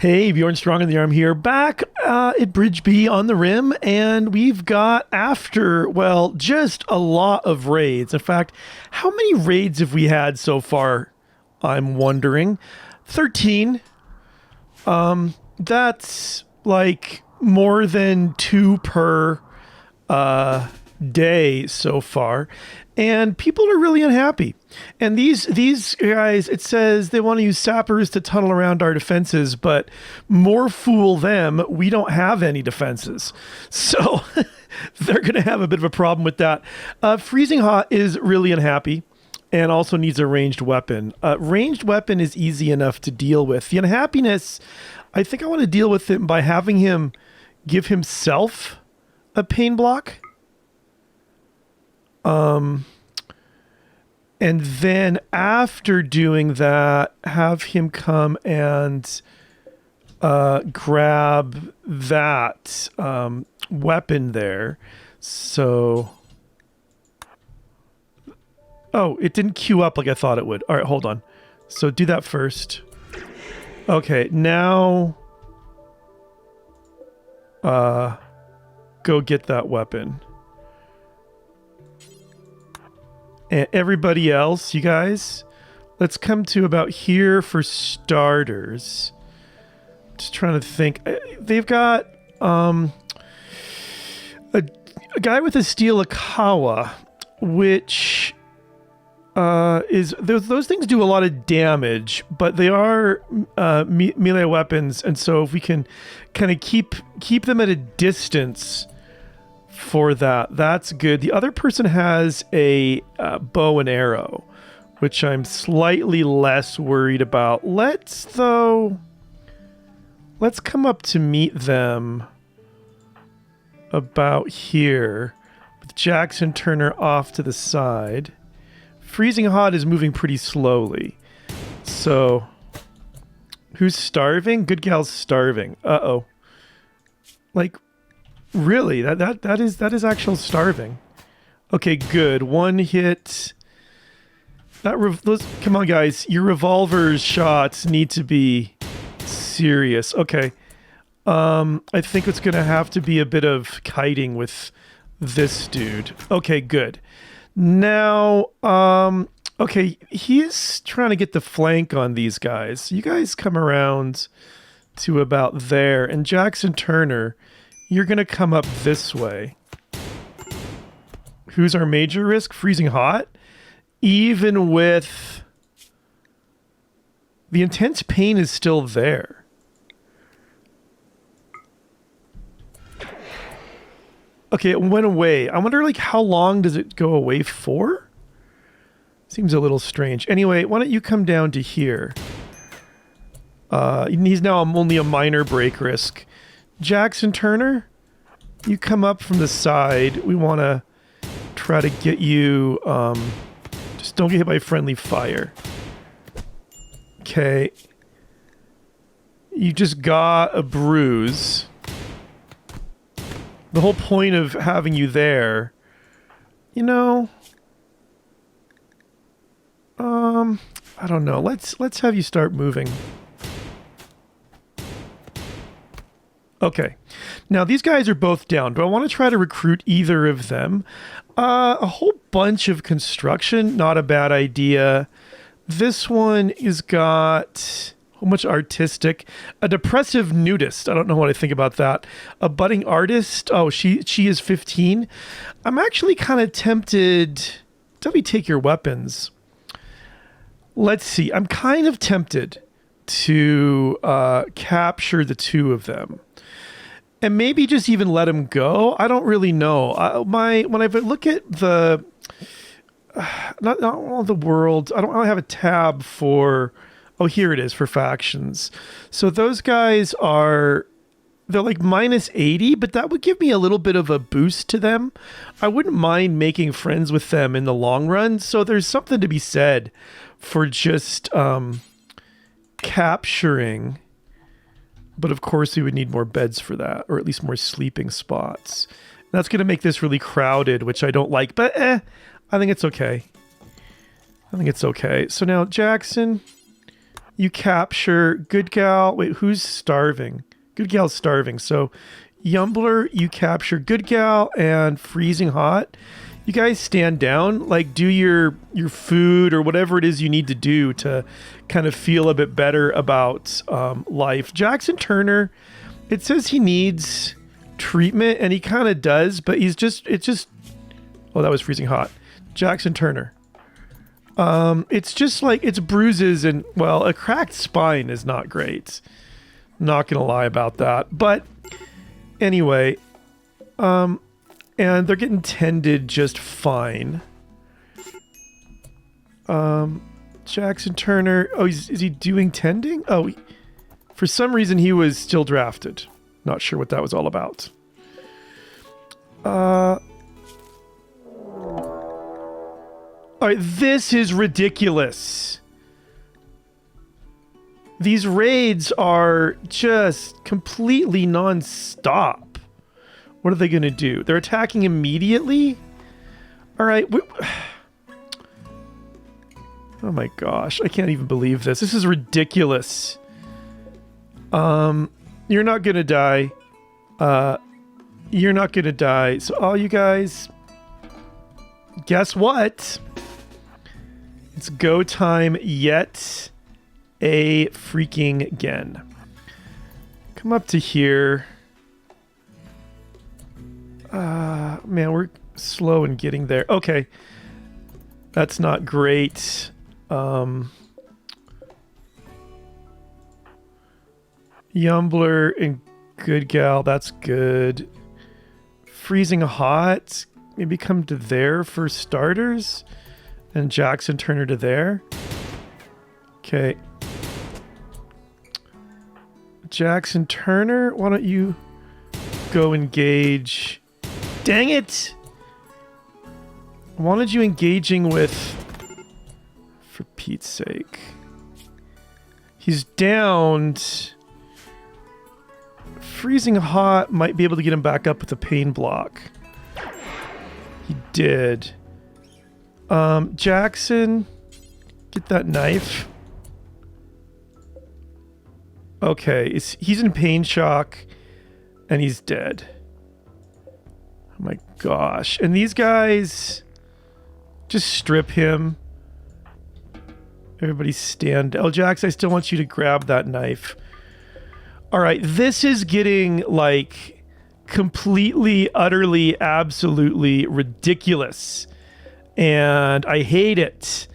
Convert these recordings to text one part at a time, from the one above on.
Hey, Bjorn Strongndarm here, back at Bridge B on the Rim, and we've got just a lot of raids. In fact, how many raids have we had so far? I'm wondering. 13. That's like more than 2 per day so far, and people are really unhappy. And these guys, it says they want to use sappers to tunnel around our defenses, but more fool them, we don't have any defenses. So they're going to have a bit of a problem with that. Freezing Hot is really unhappy and also needs a ranged weapon. Ranged weapon is easy enough to deal with. The unhappiness, I think I want to deal with it by having him give himself a pain block. And then after doing that, have him come and grab that weapon there. So, oh, it didn't queue up like I thought it would. All right, hold on. So do that first. Okay, now go get that weapon. And everybody else, you guys, let's come to about here for starters. Just trying to think. They've got a guy with a steel Akawa, which is those things do a lot of damage, but they are melee weapons, and so if we can kind of keep them at a distance for that, that's good. The other person has a bow and arrow, which I'm slightly less worried about. Let's come up to meet them about here with Jackson Turner off to the side. Freezing Hot is moving pretty slowly. So who's starving? Good gal's starving. Uh-oh. Like, really? That is actual starving. Okay, good. One hit. Come on, guys. Your revolver's shots need to be serious. Okay. I think it's gonna have to be a bit of kiting with this dude. Okay, good. Now, okay, he's trying to get the flank on these guys. You guys come around to about there, and Jackson Turner, you're going to come up this way. Who's our major risk? Freezing Hot? Even with... the intense pain is still there. Okay, it went away. I wonder, like, how long does it go away for? Seems a little strange. Anyway, why don't you come down to here? He's now only a minor break risk. Jackson Turner, you come up from the side. We want to try to get you... just don't get hit by friendly fire. Okay. You just got a bruise. The whole point of having you there, you know... I don't know. Let's have you start moving. Okay. Now, these guys are both down. Do I want to try to recruit either of them? A whole bunch of construction, not a bad idea. This one is got a whole bunch of artistic. A depressive nudist. I don't know what I think about that. A budding artist. Oh, she is 15. I'm actually kind of tempted. Let me take your weapons. Let's see. I'm kind of tempted to capture the two of them. And maybe just even let him go. I don't really know. When I look at the not all the world, I don't have a tab for. Oh, here it is for factions. So those guys they're like -80, but that would give me a little bit of a boost to them. I wouldn't mind making friends with them in the long run. So there's something to be said for just capturing. But of course, we would need more beds for that, or at least more sleeping spots. That's going to make this really crowded, which I don't like, but I think it's okay. I think it's okay. So now, Jackson, You capture Good Gal. Wait, who's starving? Good Gal's starving. So Yumbler, you capture Good Gal and Freezing Hot. You guys stand down, like do your food or whatever it is you need to do to kind of feel a bit better about life. Jackson Turner, it says he needs treatment, and he kind of does, but it's just, oh, that was Freezing Hot. Jackson Turner. It's just like, it's bruises and, well, a cracked spine is not great. Not gonna lie about that. But anyway, and they're getting tended just fine. Jackson Turner, oh, is he doing tending? Oh, for some reason he was still drafted. Not sure what that was all about. All right, this is ridiculous. These raids are just completely non-stop. What are they going to do? They're attacking immediately? All right. Oh my gosh, I can't even believe this. This is ridiculous. You're not going to die. You're not going to die. So all you guys, guess what? It's go time yet a freaking again. Come up to here. Man, we're slow in getting there. Okay. That's not great. Yumbler and Good Gal, that's good. Freezing Hot, maybe come to there for starters. And Jackson Turner to there. Okay. Jackson Turner, why don't you go engage? Dang it! I wanted you engaging with, for Pete's sake. He's downed. Freezing Hot might be able to get him back up with a pain block. He did. Jackson, get that knife. Okay, he's in pain shock, and he's dead. Oh my gosh. And these guys, just strip him. Everybody stand. Oh, Jax, I still want you to grab that knife. All right, this is getting, like, completely, utterly, absolutely ridiculous. And I hate it.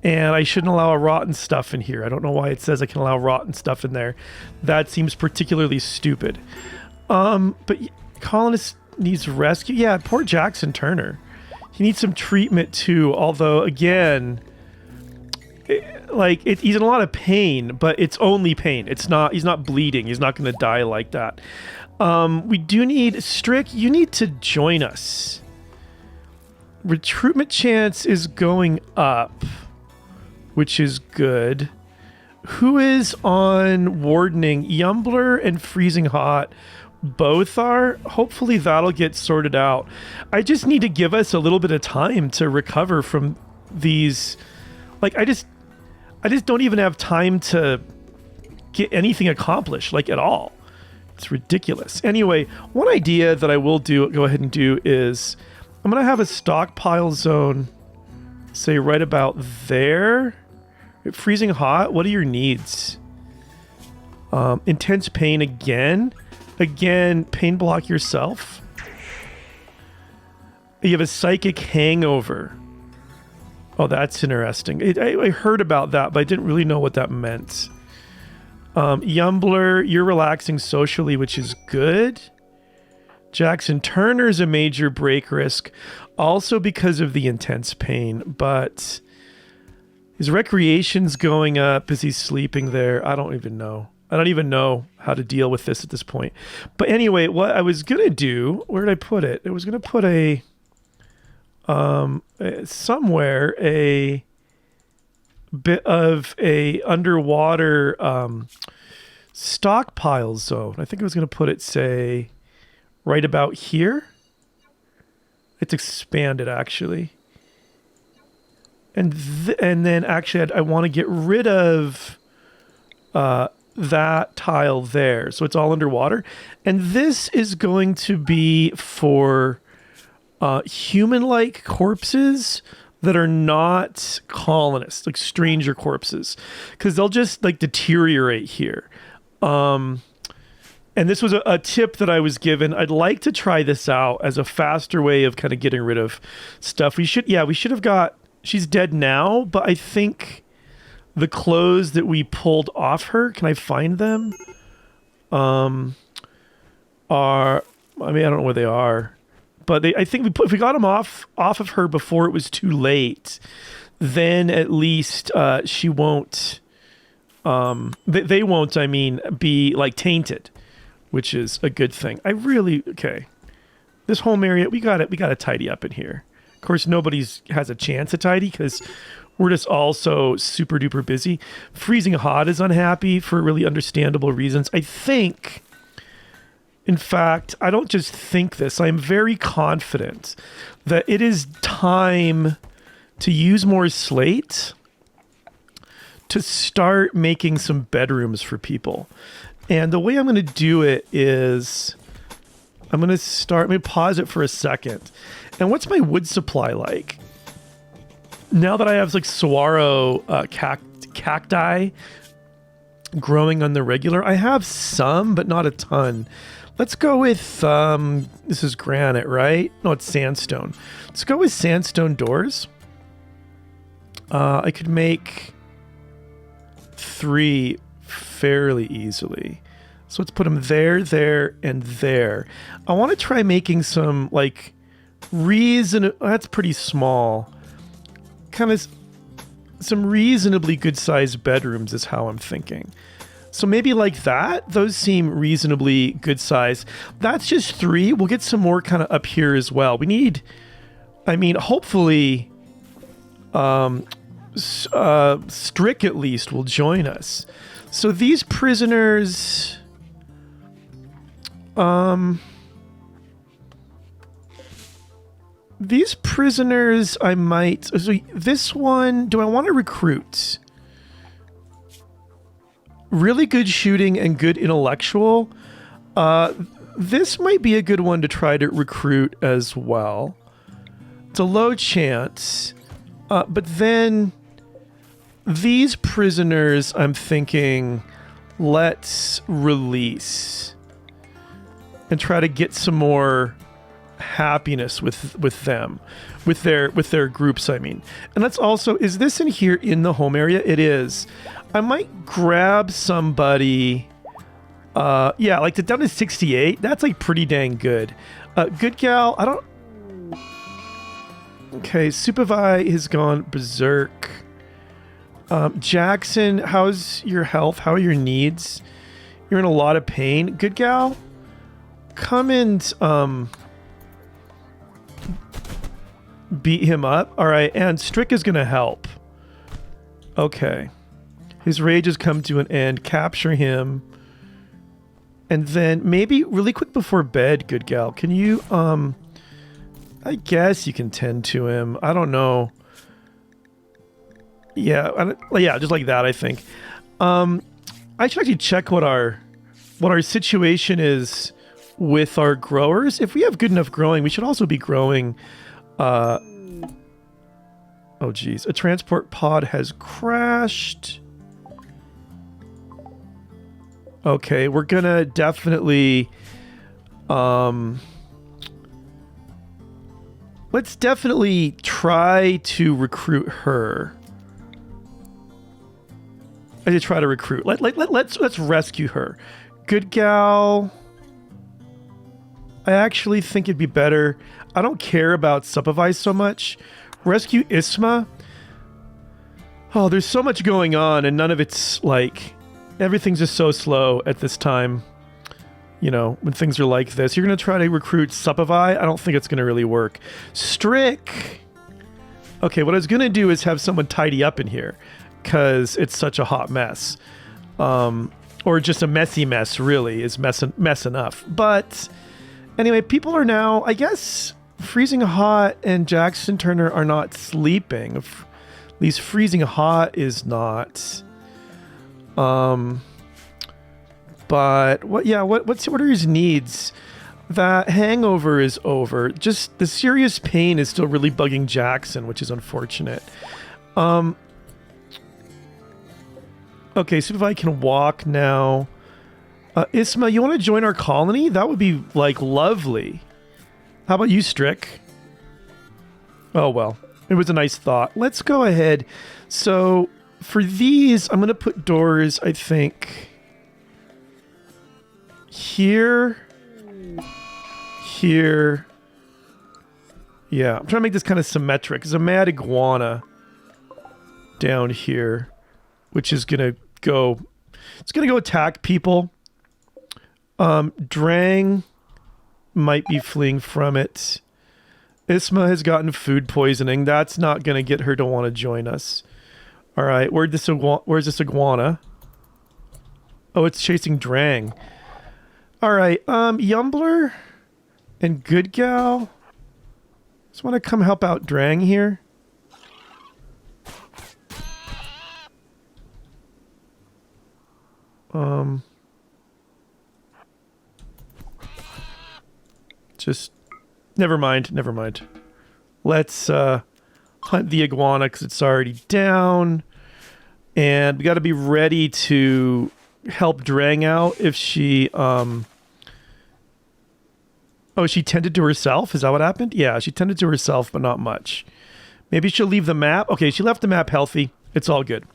And I shouldn't allow a rotten stuff in here. I don't know why it says I can allow rotten stuff in there. That seems particularly stupid. But Colonist needs rescue. Yeah, poor Jackson Turner. He needs some treatment too. Although, again, he's in a lot of pain, but it's only pain. He's not bleeding. He's not going to die like that. We do need Strick. You need to join us. Recruitment chance is going up, which is good. Who is on wardening? Yumbler and Freezing Hot both are. Hopefully that'll get sorted out. I just need to give us a little bit of time to recover from these. Like, I just don't even have time to get anything accomplished, like, at all. It's ridiculous. Anyway, one idea that I will go ahead and do is I'm going to have a stockpile zone, say right about there. Freezing Hot, what are your needs? Intense pain again. Again, pain block yourself. You have a psychic hangover. Oh, that's interesting. I heard about that, but I didn't really know what that meant. Yumbler, you're relaxing socially, which is good. Jackson Turner's a major break risk, also because of the intense pain, but his recreation's going up as he's sleeping there. I don't even know. I don't even know how to deal with this at this point. But anyway, what I was going to do, where did I put it? I was going to put somewhere a bit of a underwater stockpile zone. I think I was going to put it, say, right about here. It's expanded, actually. And then, actually, I want to get rid of that tile there. So it's all underwater. And this is going to be for human-like corpses that are not colonists, like stranger corpses, because they'll just like deteriorate here. And this was a tip that I was given. I'd like to try this out as a faster way of kind of getting rid of stuff. We should have got, she's dead now, but I think the clothes that we pulled off her, can I find them? I don't know where they are, but I think if we got them off of her before it was too late, then at least she won't, they won't, be like tainted, which is a good thing. Okay. This home area, we got to tidy up in here. Of course, nobody's has a chance to tidy because we're just all so super duper busy. Freezing Hot is unhappy for really understandable reasons. I think, in fact, I don't just think this, I'm very confident that it is time to use more slate to start making some bedrooms for people. And the way I'm going to do it is I'm going to pause it for a second. And what's my wood supply like? Now that I have like saguaro cacti growing on the regular, I have some, but not a ton. Let's go with, this is granite, right? No, it's sandstone. Let's go with sandstone doors. I could make 3 fairly easily. So let's put them there, there, and there. I want to try making some like that's pretty small. Kind of some reasonably good sized bedrooms is how I'm thinking. So maybe like that. Those seem reasonably good size. That's just 3. We'll get some more kind of up here as well. We need, hopefully, Strick at least will join us. So these prisoners, I might, so this one, do I want to recruit? Really good shooting and good intellectual. This might be a good one to try to recruit as well. It's a low chance. But then these prisoners, I'm thinking, let's release and try to get some more happiness with them, with their groups, And let's also, is this in here in the home area? It is. I might grab somebody, yeah, like down to 68. That's like pretty dang good. Good gal, okay, Supervi has gone berserk. Jackson, how's your health? How are your needs? You're in a lot of pain. Good gal, come and beat him up. All right, and Strick is gonna help. Okay, his rage has come to an end. Capture him, and then maybe really quick before bed, good gal, can you I guess you can tend to him. I don't know. Yeah, just like that, I think. I should actually check what our situation is with our growers. If we have good enough growing, we should also be growing. Oh geez, a transport pod has crashed. Okay, we're gonna definitely let's definitely try to recruit her. I should try to recruit. Let's rescue her. Good gal. I actually think it'd be better. I don't care about supervise so much. Rescue Isma. Oh, there's so much going on, and none of it's like, everything's just so slow at this time. You know, when things are like this. You're going to try to recruit Supervi? I don't think it's going to really work. Strick. Okay, what I was going to do is have someone tidy up in here, because it's such a hot mess. Or just a messy mess, really, is mess enough. But anyway, people are now, I guess, Freezing Hot and Jackson Turner are not sleeping. At least Freezing Hot is not. But what are his needs? That hangover is over. Just the serious pain is still really bugging Jackson, which is unfortunate. Okay, so if I can walk now. Isma, you want to join our colony? That would be, like, lovely. How about you, Strick? Oh, well. It was a nice thought. Let's go ahead. So, for these, I'm going to put doors, I think, here, here. Yeah, I'm trying to make this kind of symmetric. There's a mad iguana down here, which is going to go... It's going to go attack people. Drang might be fleeing from it. Isma has gotten food poisoning. That's not going to get her to want to join us. All right, where's this iguana? Oh, it's chasing Drang. All right, Yumbler and Good Gal. Just want to come help out Drang here. Just never mind. Let's hunt the iguana because it's already down, and we got to be ready to help Drang out if she oh, she tended to herself. Is that what happened? Yeah, she tended to herself, but not much. Maybe she'll leave the map. Okay, she left the map healthy. It's all good.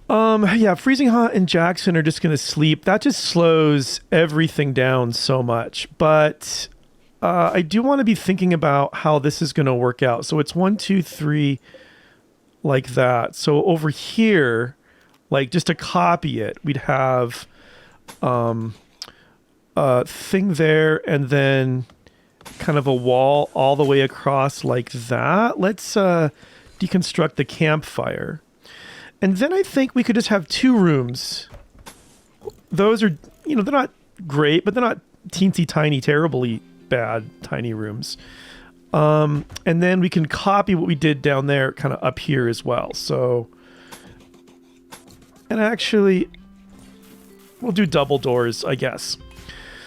Yeah, Freezing Hot and Jackson are just going to sleep. That just slows everything down so much. But I do want to be thinking about how this is going to work out. So it's 1, 2, 3, like that. So over here, like just to copy it, we'd have a thing there and then kind of a wall all the way across like that. Let's deconstruct the campfire. And then I think we could just have 2 rooms. Those are, you know, they're not great, but they're not teensy tiny, terribly bad tiny rooms. And then we can copy what we did down there kind of up here as well. So, and actually, we'll do double doors, I guess.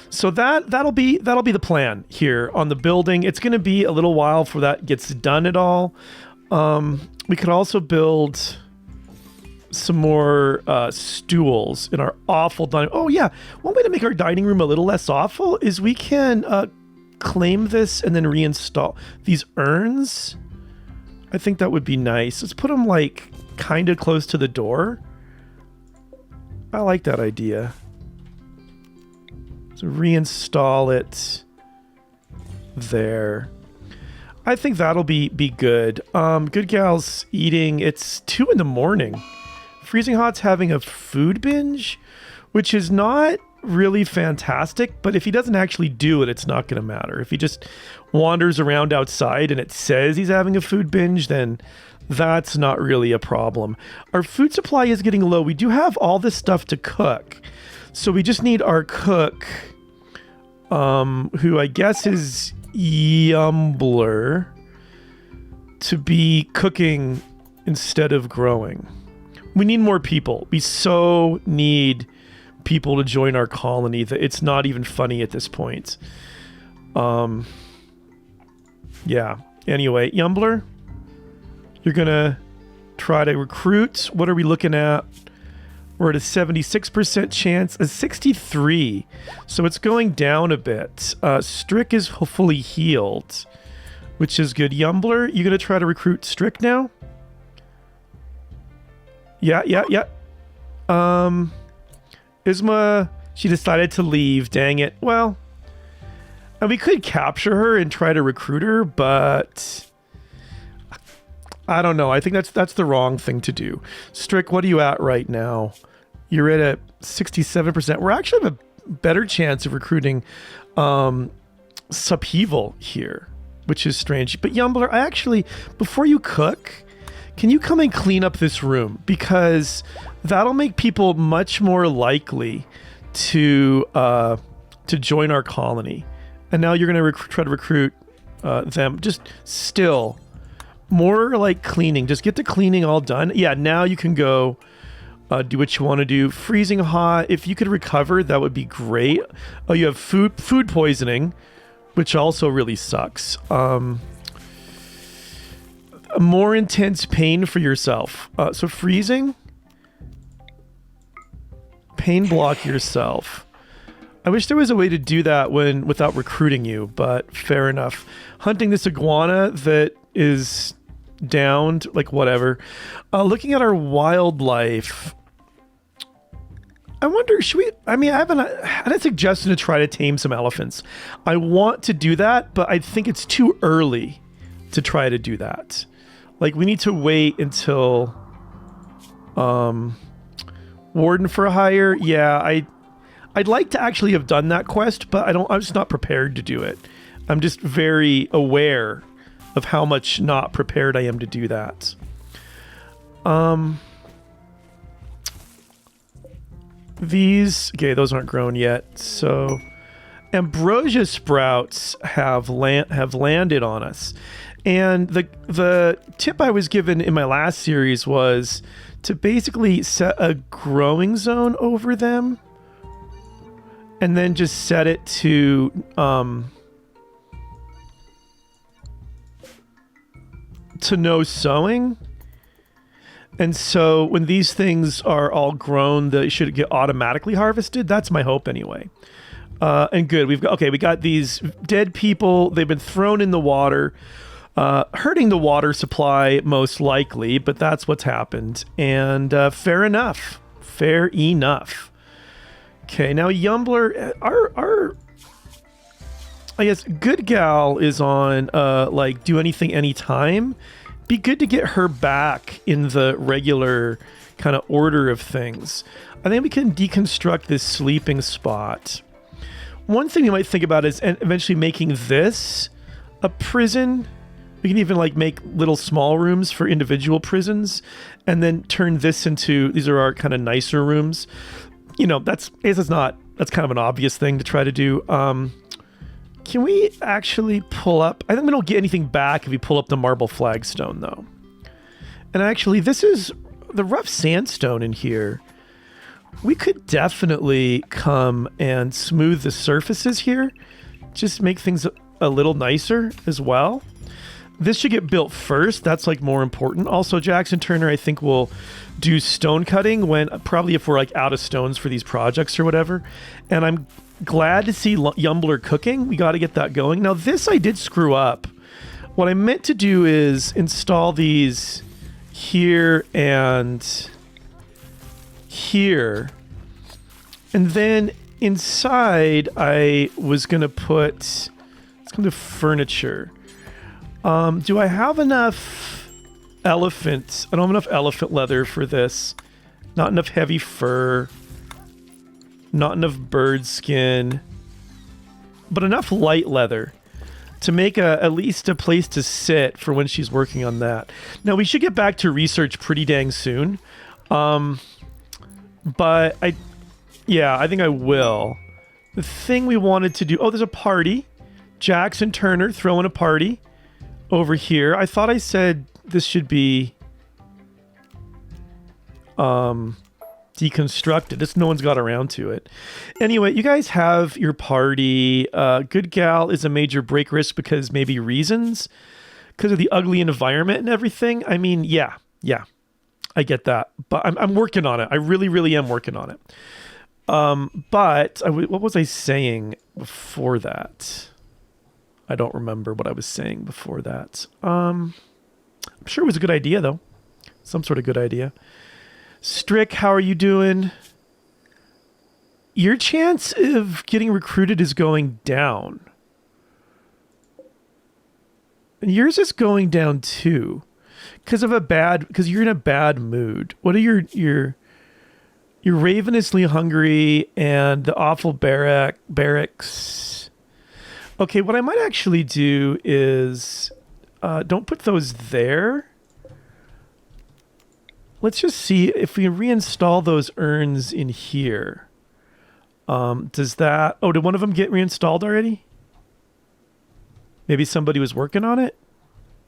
So that'll be the plan here on the building. It's going to be a little while before that gets done at all. We could also build some more stools in our awful dining. Oh yeah, one way to make our dining room a little less awful is we can claim this and then reinstall these urns. I think that would be nice. Let's put them like kind of close to the door. I like that idea. So reinstall it there. I think that'll be good. Good Gal's eating. It's 2 in the morning. Freezing Hot's having a food binge, which is not really fantastic, but if he doesn't actually do it, it's not going to matter. If he just wanders around outside and it says he's having a food binge, then that's not really a problem. Our food supply is getting low. We do have all this stuff to cook, so we just need our cook, who I guess is Yumbler, to be cooking instead of growing. We need more people. We so need people to join our colony that it's not even funny at this point. Yeah. Anyway, Yumbler, you're going to try to recruit. What are we looking at? We're at a 76% chance, a 63. So it's going down a bit. Strick is fully healed, which is good. Yumbler, you going to try to recruit Strick now? Yeah. Isma, she decided to leave. Dang it. Well, we could capture her and try to recruit her, but I don't know. I think that's the wrong thing to do. Strick, what are you at right now? You're at a 67%. We're actually have a better chance of recruiting Subheaval here, which is strange. But Yumbler, I actually, before you cook, can you come and clean up this room? Because that'll make people much more likely to join our colony. And now you're going to try to recruit them. Just still more like cleaning. Just get the cleaning all done. Yeah, now you can go Do what you want to do. Freezing hot. If you could recover, that would be great. Oh, you have food poisoning, which also really sucks. A more intense pain for yourself. So freezing. Pain block yourself. I wish there was a way to do that without recruiting you, but fair enough. Hunting this iguana that is downed, like whatever. Looking at our wildlife, I wonder, should we, I mean, I had a suggestion to try to tame some elephants. I want to do that, but I think it's too early to try to do that. Like, we need to wait until, Warden for hire. Yeah, I'd like to actually have done that quest, but I'm just not prepared to do it. I'm just very aware of how much not prepared I am to do that. Okay, those aren't grown yet. So ambrosia sprouts have landed on us. And the tip I was given in my last series was to basically set a growing zone over them and then just set it to no sowing. And so when these things are all grown, they should get automatically harvested. That's my hope anyway. And good, we got these dead people. They've been thrown in the water, hurting the water supply most likely, but that's what's happened. And fair enough. Okay, now Yumbler, our I guess Good Gal is on like do anything anytime. Be good to get her back in the regular kind of order of things. I think we can deconstruct this sleeping spot. One thing you might think about is eventually making this a prison. We can even like make little small rooms for individual prisons and then turn this into, these are our kind of nicer rooms. You know, that's kind of an obvious thing to try to do. Can we actually pull up? I think we don't get anything back if we pull up the marble flagstone, though. And actually, this is the rough sandstone in here. We could definitely come and smooth the surfaces here. Just make things a little nicer as well. This should get built first. That's like more important. Also, Jackson Turner, I think, will do stone cutting when probably if we're like out of stones for these projects or whatever. And I'm glad to see Yumbler cooking. We got to get that going. Now, this I did screw up. What I meant to do is install these here and here. And then inside, I was going to put, let's come to furniture. Do I have enough elephants? I don't have enough elephant leather for this. Not enough heavy fur. Not enough bird skin. But enough light leather to make at least a place to sit for when she's working on that. Now, we should get back to research pretty dang soon. But I think I will. The thing we wanted to do... Oh, there's a party. Jackson Turner throwing a party over here. I thought I said this should be deconstructed. No one's got around to it. Anyway, you guys have your party. Good Gal is a major break risk because maybe reasons. Because of the ugly environment and everything. I mean, yeah. I get that. But I'm working on it. I really, really am working on it. But what was I saying before that? I don't remember what I was saying before that. I'm sure it was a good idea, though. Some sort of good idea. Strick, how are you doing? Your chance of getting recruited is going down. And yours is going down, too. Because you're in a bad mood. What are you're ravenously hungry and the awful barracks... Okay, what I might actually do is don't put those there. Let's just see if we reinstall those urns in here. Does that... Oh, did one of them get reinstalled already? Maybe somebody was working on it?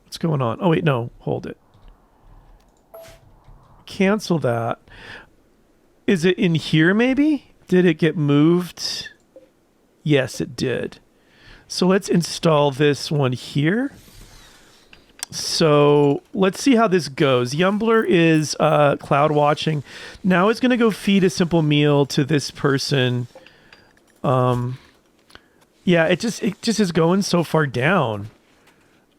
What's going on? Oh, wait, no. Hold it. Cancel that. Is it in here maybe? Did it get moved? Yes, it did. So let's install this one here. So let's see how this goes. Yumbler is cloud watching. Now it's going to go feed a simple meal to this person. Yeah, it just is going so far down.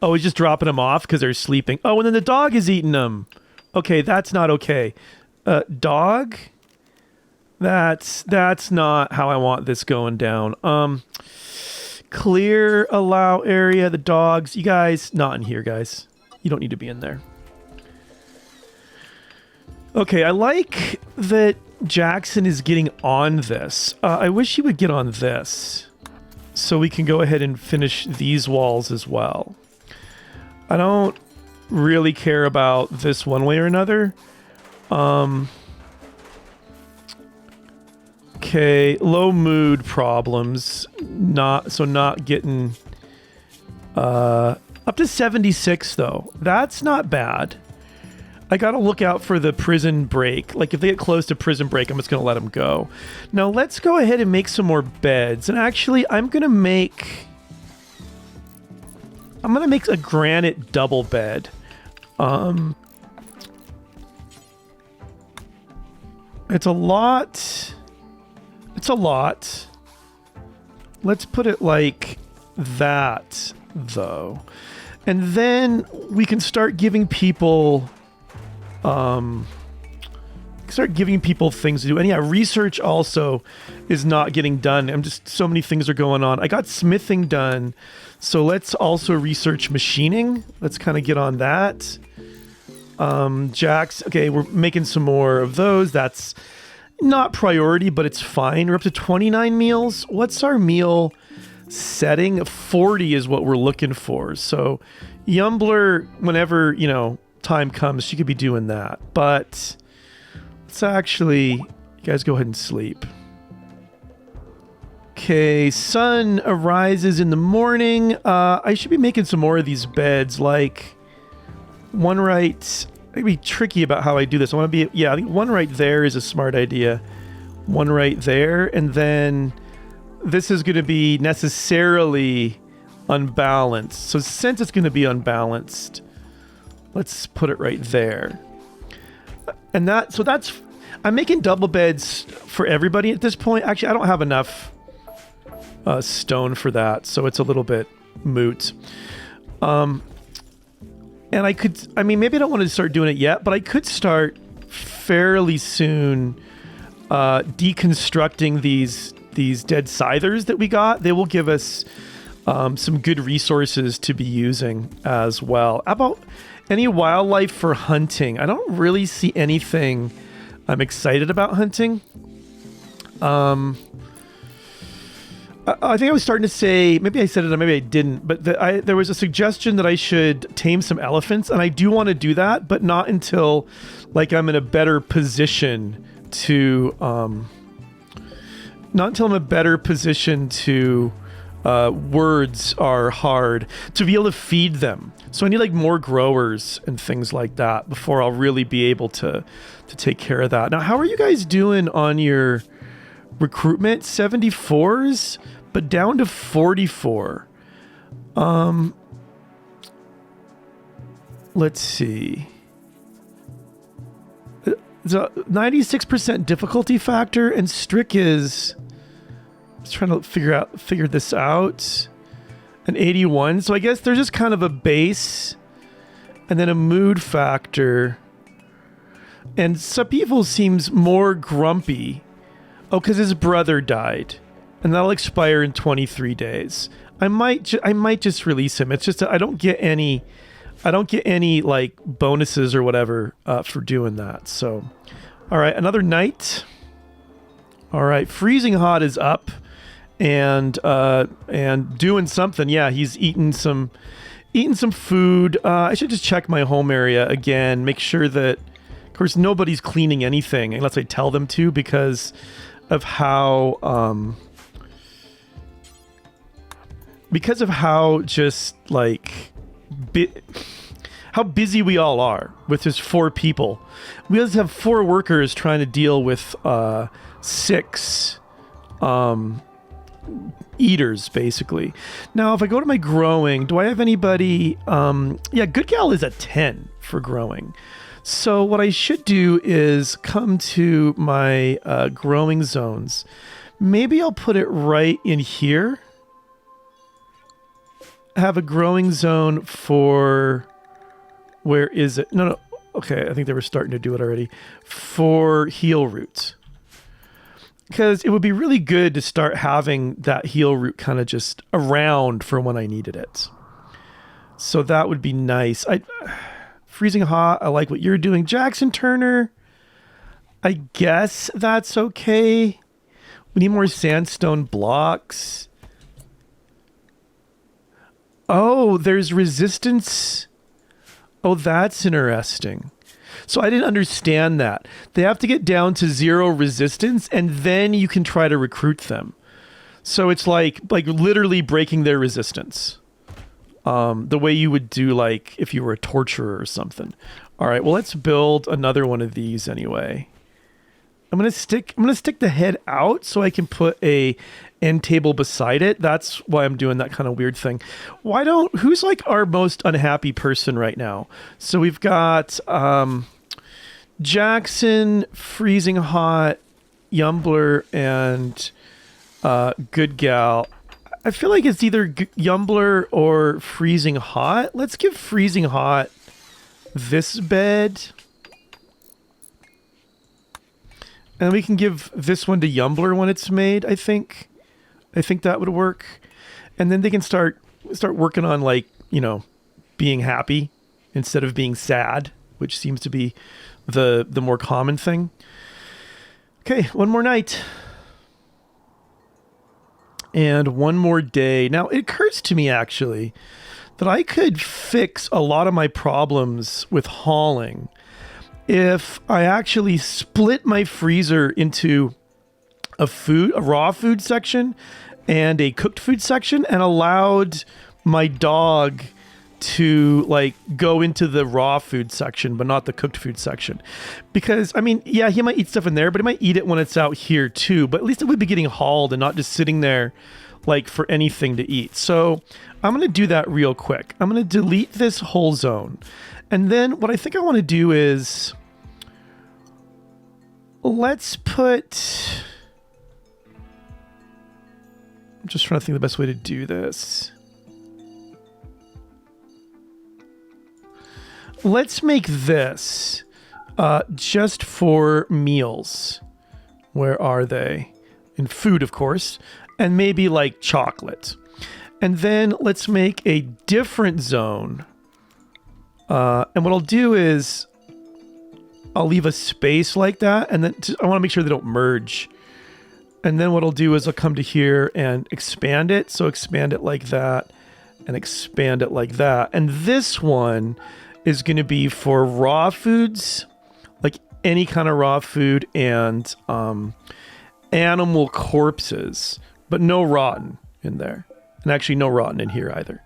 Oh, he's just dropping them off because they're sleeping. Oh, and then the dog is eating them. Okay, that's not okay. Dog? That's not how I want this going down. Clear, allow area, the dogs. You guys, not in here, guys. You don't need to be in there. Okay, I like that Jackson is getting on this. I wish he would get on this so we can go ahead and finish these walls as well. I don't really care about this one way or another. Okay, low mood problems. Not getting up to 76 though. That's not bad. I gotta look out for the prison break. Like if they get close to prison break, I'm just gonna let them go. Now let's go ahead and make some more beds. And actually, I'm gonna make a granite double bed. It's a lot. It's a lot. Let's put it like that, though. And then we can start giving people things to do. And yeah, research also is not getting done. So many things are going on. I got smithing done, so let's also research machining. Let's kind of get on that. Jacks, okay, we're making some more of those. That's not priority, but it's fine. We're up to 29 meals. What's our meal setting? 40 is what we're looking for. So Yumbler, whenever, time comes, she could be doing that. But let's actually, you guys go ahead and sleep. Okay, sun arises in the morning. I should be making some more of these beds, like one right. It'd be tricky about how I do this. I want to be, I think one right there is a smart idea. One right there, and then this is going to be necessarily unbalanced. So since it's going to be unbalanced, let's put it right there. And I'm making double beds for everybody at this point. Actually, I don't have enough stone for that, so it's a little bit moot. And maybe I don't want to start doing it yet, but I could start fairly soon deconstructing these dead scythers that we got. They will give us some good resources to be using as well. How about any wildlife for hunting? I don't really see anything I'm excited about hunting. I think I was starting to say, maybe I said it or maybe I didn't, but there was a suggestion that I should tame some elephants, and I do want to do that, but not until I'm in a better position to words are hard to be able to feed them. So I need more growers and things like that before I'll really be able to take care of that. Now, how are you guys doing on your recruitment? 74s, but down to 44. Let's see. It's a 96% difficulty factor, and Strick is trying to figure this out. An 81. So I guess there's just kind of a base and then a mood factor. And Sapevil seems more grumpy. Oh, because his brother died, and that'll expire in 23 days. I might just release him. It's just I don't get any bonuses or whatever for doing that. So, all right, another night. All right, freezing hot is up, and doing something. Yeah, he's eating some food. I should just check my home area again, make sure that, of course, nobody's cleaning anything unless I tell them to, because of how how busy we all are with just 4 people. We also have 4 workers trying to deal with 6 eaters, basically. Now, if I go to my growing, do I have anybody? Yeah, Good Gal is a 10 for growing. So what I should do is come to my growing zones. Maybe I'll put it right in here. Have a growing zone for... Where is it? No. Okay, I think they were starting to do it already. For heel roots. Because it would be really good to start having that heel root kind of just around for when I needed it. So that would be nice. Freezing hot, I like what you're doing. Jackson Turner, I guess that's okay. We need more sandstone blocks. Oh, there's resistance. Oh, that's interesting. So I didn't understand that. They have to get down to 0 resistance, and then you can try to recruit them. So it's like literally breaking their resistance. The way you would do like if you were a torturer or something. All right, well, let's build another one of these anyway. I'm gonna stick the head out so I can put a end table beside it. That's why I'm doing that kind of weird thing. Who's like our most unhappy person right now? So we've got Jackson, Freezing Hot, Yumbler, and Good Gal. I feel like it's either Yumbler or Freezing Hot. Let's give Freezing Hot this bed. And we can give this one to Yumbler when it's made, I think. I think that would work. And then they can start working on, like, you know, being happy instead of being sad, which seems to be the more common thing. Okay, one more night. And one more day. Now, it occurs to me, actually, that I could fix a lot of my problems with hauling if I actually split my freezer into a raw food section and a cooked food section, and allowed my dog to like go into the raw food section but not the cooked food section. Because I mean, yeah, he might eat stuff in there, but he might eat it when it's out here too, but at least it would be getting hauled and not just sitting there like for anything to eat. So I'm going to do that real quick. I'm going to delete this whole zone, and then what I think I want to do is let's put... I'm just trying to think of the best way to do this. Let's make this just for meals. Where are they? In food, of course. And maybe like chocolate. And then let's make a different zone. And what I'll do is I'll leave a space like that. And then I want to make sure they don't merge. And then what I'll do is I'll come to here and expand it. So expand it like that and expand it like that. And this one is going to be for raw foods, like any kind of raw food, and animal corpses, but no rotten in there. And actually no rotten in here either.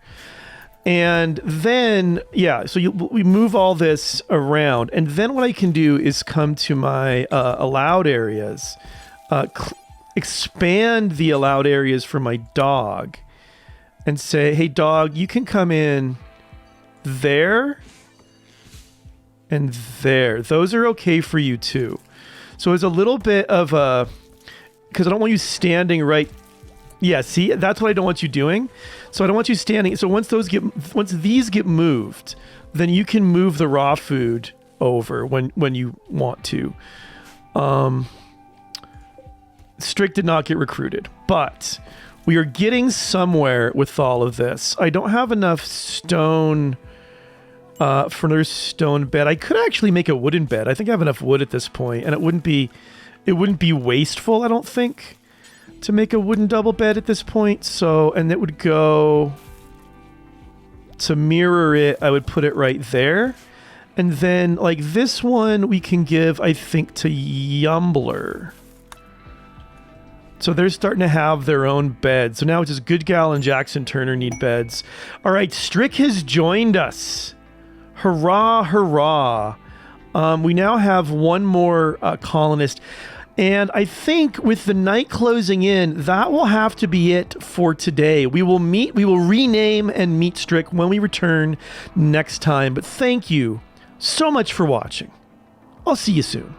And then, yeah, so we move all this around. And then what I can do is come to my allowed areas, expand the allowed areas for my dog and say, hey dog, you can come in there and there. Those are okay for you too. So it's a little bit of a, because I don't want you standing right. Yeah, see, that's what I don't want you doing. So I don't want you standing. So once these get moved, then you can move the raw food over when you want to. Strict did not get recruited, but we are getting somewhere with all of this. I don't have enough stone for another stone bed. I could actually make a wooden bed. I think I have enough wood at this point, and it wouldn't be wasteful, I don't think, to make a wooden double bed at this point. So, and it would go to mirror it. I would put it right there. And then like this one we can give, I think, to Yumbler. So they're starting to have their own beds. So now it's just Good Gal and Jackson Turner need beds. All right, Strick has joined us Hurrah, hurrah. We now have one more colonist. And I think with the night closing in, that will have to be it for today. We will rename and meet Strick when we return next time. But thank you so much for watching. I'll see you soon.